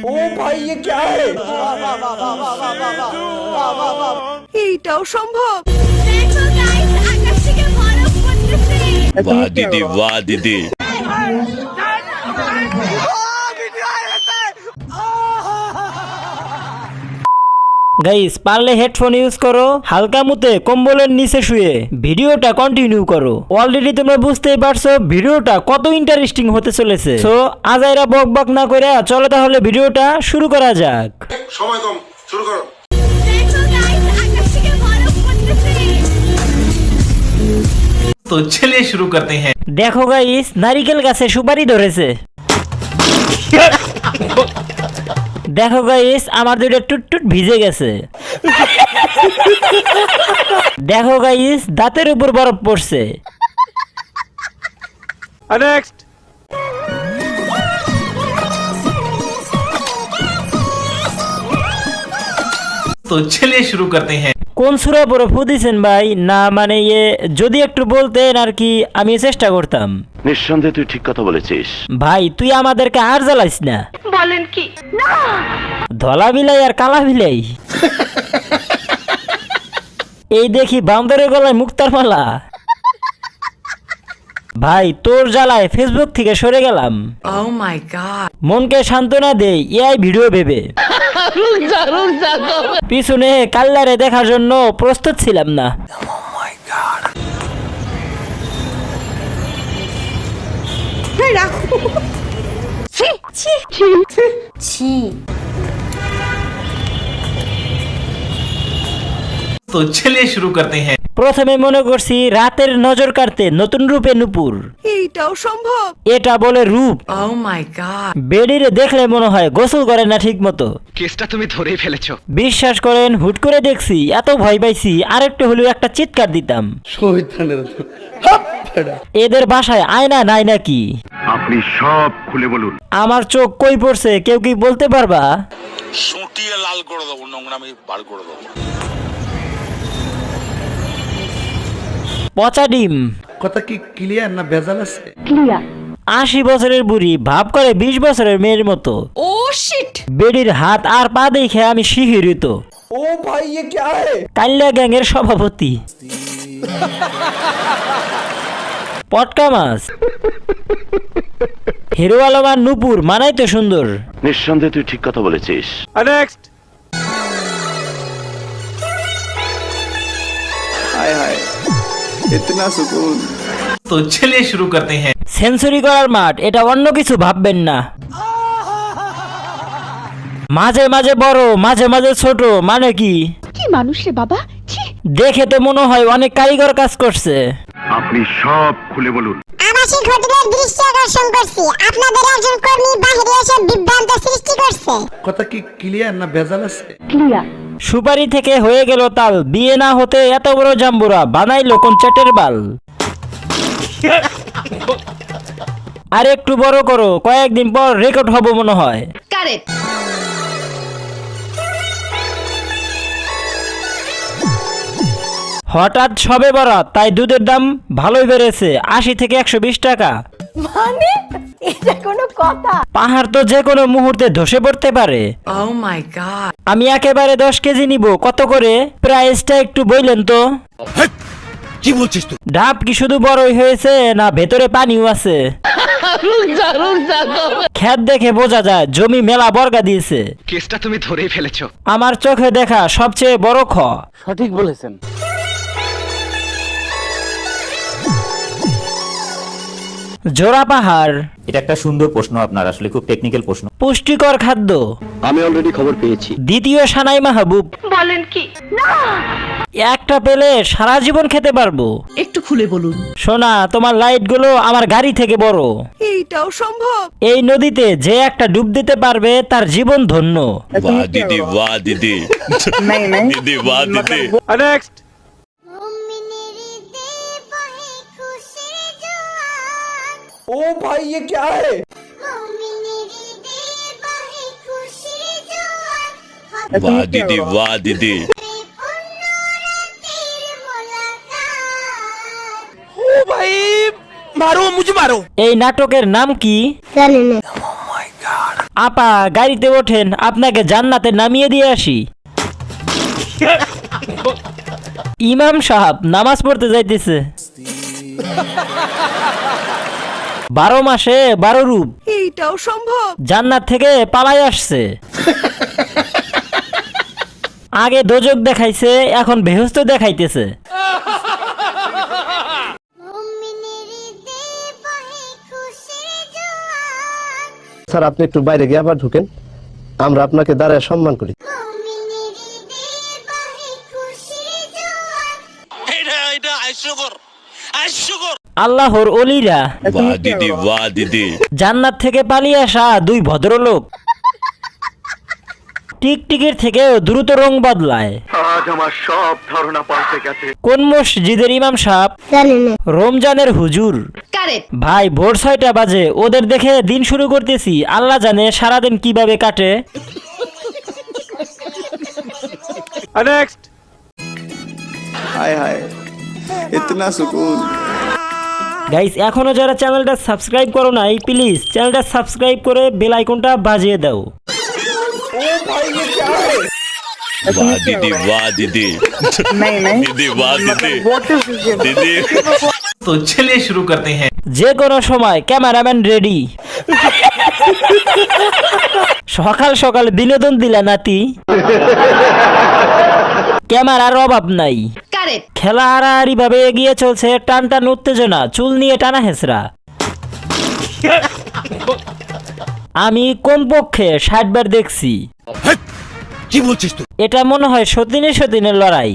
ओ भाई ये क्या है? এইটাও সম্ভব। দেখো গাইস, আকাশ থেকে বরফ পড়তেছে। वाह दीदी वाह दीदी। গাইস পারলে হেডফোন ইউজ করো, হালকা মুতে কম্বলের নিচে শুয়ে ভিডিওটা কন্টিনিউ করো। অলরেডি তোমরা বুঝতেই পারছো ভিডিওটা কত ইন্টারেস্টিং হতে চলেছে। সো আজাইরা বক বক না করে চলো তাহলে ভিডিওটা শুরু করা যাক। সময় কম, শুরু করো। দেখো গাইস, আকাশ থেকে বরফ পড়তেছে। तो चलिए शुरू करते हैं। দেখো গাইস নারিকেল গাছে সুপারি ধরেছে। দেখো গাইস আমার দুইটা টুটটুট ভিজে গেছে। দেখো গাইস দাঁতের উপর বরফ পড়ছে। नेक्स्ट। तो चलिए शुरू करते हैं। কোন সূরা পড়ে ফু দিছেন ভাই? না মানে যদি একটু বলতেন আর কি আমি চেষ্টা করতাম। নিঃসন্দেহে তুই ঠিক কথা বলেছিস। ভাই তুই আমাদেরকে আর জ্বালাইস না। বলেন কি? না। ধলা বিলাই আর কালা বিলাই। এই দেখি বান্দরের গলায় মুক্তার মালা। ভাই তোর জ্বালায় ফেসবুক থেকে সরে গেলাম। Oh my god. মনকে সান্ত্বনা দেই এআই ভিডিও ভেবে। পিছনে কাল্লারে দেখার জন্য প্রস্তুত ছিলাম না। ছি ছি ছি। तो चलिए शुरू करते हैं। প্রথমে মনে করছি রাতের নজর কাটতে নতুন রূপে নুপুর। এইটাও সম্ভব। এটা বলে রূপ। Oh my god. বেডিরে দেখলে মনে হয় গোসল করে না ঠিক মতো। কেসটা তুমি ধরেই ফেলেছো। বিশ্বাস করেন হুট করে দেখছি এত ভয় পাইছি আরেকটু হলেও একটা চিৎকার দিতাম। এদের বাসায় আয়না নাই নাকি? আপনি সব খুলে বলুন। আমার চোখ কই পড়ছে কেউ কি বলতে পারবা? সুটিয়ে লাল করে দেবো, নোংরামি বার করে দেবো। পচা ডিম। কথা কি ক্লিয়ার না ভেজাল আছে? 80 বছরের বুড়ি ভাব করে 20 বছরের মেয়ের মতো। Oh shit. বেডির হাত আর পা দেখে আমি শিহরিত। ओ भाई ये क्या है? কাল্লা গ্যাংয়ের সভাপতি। পটকা মাছ। হিরো আলম আর নুপুর মানাই তো সুন্দর। নিঃসন্দেহে তুই ঠিক কথা বলেছিস। नेक्स्ट। हाय हाय इतना सुकून। तो चलिए शुरू करते हैं। সেঞ্চুরি করার মাঠ, এটা অন্য কিছু ভাববেন না। মাঝে মাঝে বড় মাঝে মাঝে ছোট মানে কি? কি মানুষ রে বাবা? ছি। দেখে তো মনে হয় অনেক কারিগর কাজ করছে। আপনি সব খুলে বলুন। আবাসিক হোটেলের দৃষ্টি আকর্ষণ করছি। আপনাদের একজন কর্মী বাইরে এসে বিভ্রান্ত সৃষ্টি করছে। কথা কি ক্লিয়ার না ভেজাল আছে? সুপারি থেকে হয়ে গেল তাল, বিয়ে না হতে এত বড় জাম্বুরা বানাইলো কোন চ্যাটের বাল। আর একটু বড় করো, কয়েকদিন পর রেকর্ড হবো মনে হয়। কারেক্ট। হঠাৎ সবে বরাত তাই দুধের দাম ভালোই বেড়েছে, 80 থেকে 120 টাকা। মানে এটা কোনো কথা? পাহাড় তো যে কোনো মুহূর্তে ধসে পড়তে পারে। Oh my god. আমি একেবারে 10 কেজি নিব, কত করে প্রাইসটা একটু বললেন তো? কি বলছিস তুই? ডাব কি শুধু বড়ই হয়েছে না ভেতরে পানিও আছে? ক্ষেত দেখে বোঝা যায় জমি মেলা বর্গা দিয়েছে। কেসটা তুমি ধরেই ফেলেছো। আমার চোখে দেখা সবচেয়ে বড় খ। সঠিক বলেছেন। জোড়া পাহাড়। এটা একটা সুন্দর প্রশ্ন আপনার, আসলে খুব টেকনিক্যাল প্রশ্ন। পুষ্টিকর খাদ্য। আমি অলরেডি খবর পেয়েছি। দ্বিতীয় সানাই মাহবুব। বলেন কি? না। একটা পেলে সারা জীবন খেতে পারবো। একটু খুলে বলুন। সোনা তোমার লাইট গুলো আমার গাড়ি থেকে বড়। এইটাও সম্ভব। এই নদীতে যে একটা ডুব দিতে পারবে তার জীবন ধন্য। वाह दीदी वाह दीदी। दीदी वाह दीदी। नेक्स्ट। ओ भाई ये क्या है? वाह दीदी वाह दीदी। ओ भाई मारो मुझे मारो। এই নাটকের নাম কি? জানি না। আপা গাড়িতে ওঠেন, আপনাকে জান্নাতে নামিয়ে দিয়ে আসি। ইমাম সাহেব নামাজ পড়তে যাইতেছে। 12 মাসে 12 রূপ, এইটাও সম্ভব? জান্নাত থেকে পালাই আসছে। আগে দোজক দেখাইছে, এখন বেহুস্ত দেখাইতেছে। স্যার আপনি একটু বাইরে গিয়ে আবার ঢুকেন, আমরা আপনাকে দাঁড়ায় সম্মান করি। আল্লাহর অলিরা, वाह दीदी वाह दीदी জান্নাত থেকে পালিয়ে আসা 2 ভদ্রলোক টিকটিকির থেকেও দ্রুত রং বদলায়। আজ আমার সব ধারণা পাল্টে গেছে। কোন মসজিদের ইমাম সাহেব? রমজানের হুজুর। কারেক্ট। ভাই ভোর 6টা বাজে, ওদের দেখে দিন শুরু করতেছি, আল্লাহ জানে সারাদিন কিভাবে কাটে। नेक्स्ट हाय हाय इतना सुकून। গাইস এখনো যারা চ্যানেলটা সাবস্ক্রাইব করো নাই, প্লিজ চ্যানেলটা সাবস্ক্রাইব করে বেল আইকনটা বাজিয়ে দাও। वाह दीदी वाह दीदी दीदी वाह दीदी दीदी तो चलिए शुरू करते हैं। যে কোনো সময় ক্যামেরাম্যান রেডি। সকাল সকাল বিনোদন দিলা নাতি, ক্যামেরার অভাব নাই। কারেক্ট। খেলা হারাহারি ভাবে এগিয়ে চলছে, টান টান উত্তেজনা, চুল নিয়ে টানা হেসরা। আমি কমপক্ষে 60 বার দেখছি। কি বলছিস তুই? এটা মনে হয় সতীনের লড়াই।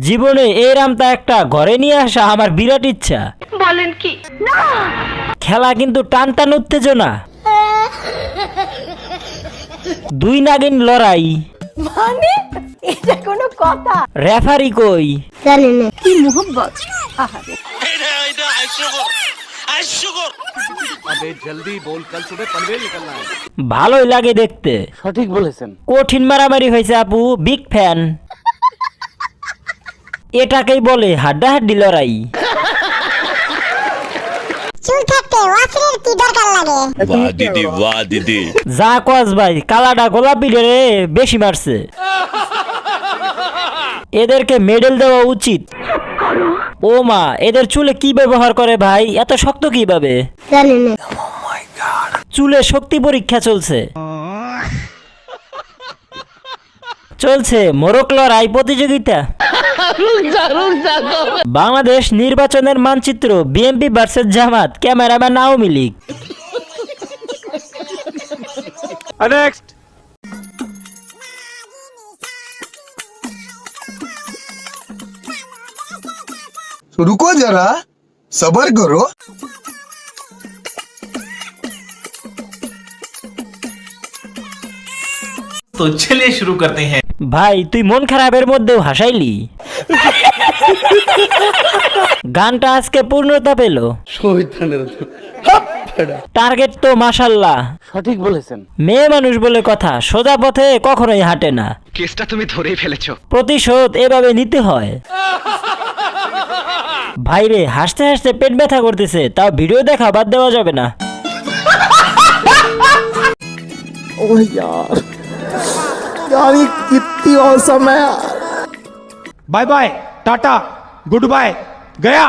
জীবনে এই রামটা একটা ঘরে নিয়ে আসা আমার বিরাট ইচ্ছা। বলেন কি? খেলা কিন্তু টান টান উত্তেজনা, 2 নাগিন লড়াই। মানে এটা কোনো কথা? রেফারি কই? কি মোহব্বত। আহারে। জলদি বল, কাল সুবহ পনভেল নিকলনা है। ভালোই লাগে দেখতে। সঠিক বলেছেন। কঠিন মারামারি হয়েছে আপু, বিগ ফ্যান। এটাকেই বলে হাড্ডাহাড্ডি লড়াই। চুল থাকতে ওয়াসিরের কি দরকার লাগে? वाह दीदी वाह दीदी যা কস ভাই, কালাডা গোলাপি রে বেশি মারছে। এদেরকে মেডেল দেওয়া উচিত। ও মা, এদের চুলে কি ব্যবহার করে ভাই, এত শক্ত কিভাবে? চুলে শক্তি পরীক্ষা চলছে। চলছে মোরক লড়াই প্রতিযোগিতা। বাংলাদেশ নির্বাচনের মানচিত্র, বিএনপি ভার্সেস জামাত, ক্যামেরাম্যান আওয়ামী লীগ। नेक्स्ट रुको जरा सबर करो। तो चलिए शुरू करते हैं। ভাই তুই মন খারাপের মধ্যেও হাসাইলি। গানটা আজকে পূর্ণতা পেল। শহীদানের টার্গেট তো মাশাল্লাহ। সঠিক বলেছেন। মেয়ে মানুষ বলে কথা, সোজা পথে কখনোই হাঁটে না। কেসটা তুমি ধরেই ফেলেছো। প্রতিশোধ এভাবে নিতে হয়। ভাইরে হাসতে হাসতে পেট ব্যথা করতেছে, তাও ভিডিও দেখা বাদ দেওয়া যাবে না। ओह यार ये कितनी औसम है। Bye bye, tata, goodbye, गया।